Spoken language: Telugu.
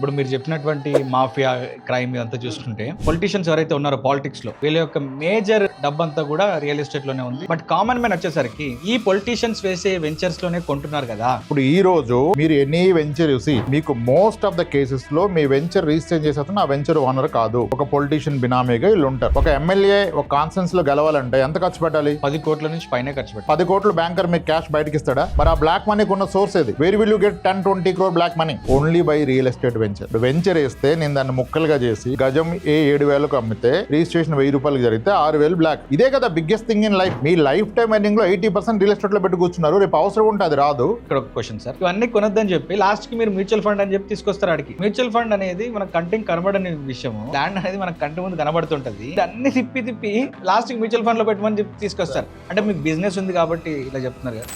ఇప్పుడు మీరు చెప్పినటువంటి మాఫియా క్రైమ్ ఇదంతా చూసుకుంటే పొలిటీషియన్స్ ఎవరైతే ఉన్నారో పాలిటిక్స్ లో వీళ్ళ యొక్క మేజర్ డబ్బంతా కూడా రియల్ ఎస్టేట్ లోనే ఉంది. బట్ కామన్ మ్యాన్ వచ్చేసరికి ఈ పొలిటీషియన్స్ వేసే వెంచర్స్ లోనే కొంటున్నారు కదా. ఇప్పుడు ఈ రోజు మీరు ఎనీ వెంచర్ చూసి మీకు మోస్ట్ ఆఫ్ ద కేసెస్ లో మీ వెంచర్ రిజిస్టర్ చేసే అతను ఆ వెంచర్ ఓనర్ కాదు, ఒక పొలిటీషియన్ బినామీగా వీళ్ళు ఉంటారు. ఒక ఎమ్మెల్యే ఒక కాన్ఫరెన్స్ లో గెలవాలంటే ఎంత ఖర్చు పెట్టాలి? 10 కోట్ల నుంచి పైన ఖర్చు పెట్టాలి. 10 కోట్లు బ్యాంకర్ మీకు క్యాష్ బయటకి ఇస్తాడా? మరి ఆ బ్లాక్ మనీకి ఉన్న సోర్స్ ఏది? Where will you get 10-20 crore black money? Only by real estate venture. Venture వేస్తే నేను దాన్ని ముక్కలుగా చేసి గజం 7,000కు అమ్మితే రిజిస్ట్రేషన్ 1000 రూపాయలకి జరిగితే 6,000 బ్లాక్. ఇదే కదా biggest thing in life. Me life time earning లో 80% రియల్ ఎస్టేట్ లో పెట్టి కూర్చున్నారు. రేపు అవసరం ఉంటే అది రాదు. ఇక్కడ ఒక క్వశ్చన్ సార్, ఇవన్నీ కొనొద్దని చెప్పి లాస్ట్ కి మీరు మ్యూచువల్ ఫండ్ అని చెప్పి తీసుకొస్తారు ఆడికి. మ్యూచువల్ ఫండ్ అనేది మన కంటికి కనబడని విషయం, ల్యాండ్ అనేది మన కంటి ముందు కనబడుతుంటది. అన్ని తిప్పి లాస్ట్ కి మ్యూచువల్ ఫండ్ లో పెట్టమని చెప్పి తీసుకొస్తారు. అంటే మీకు బిజినెస్ ఉంది కాబట్టి ఇలా చెప్తున్నారు కదా.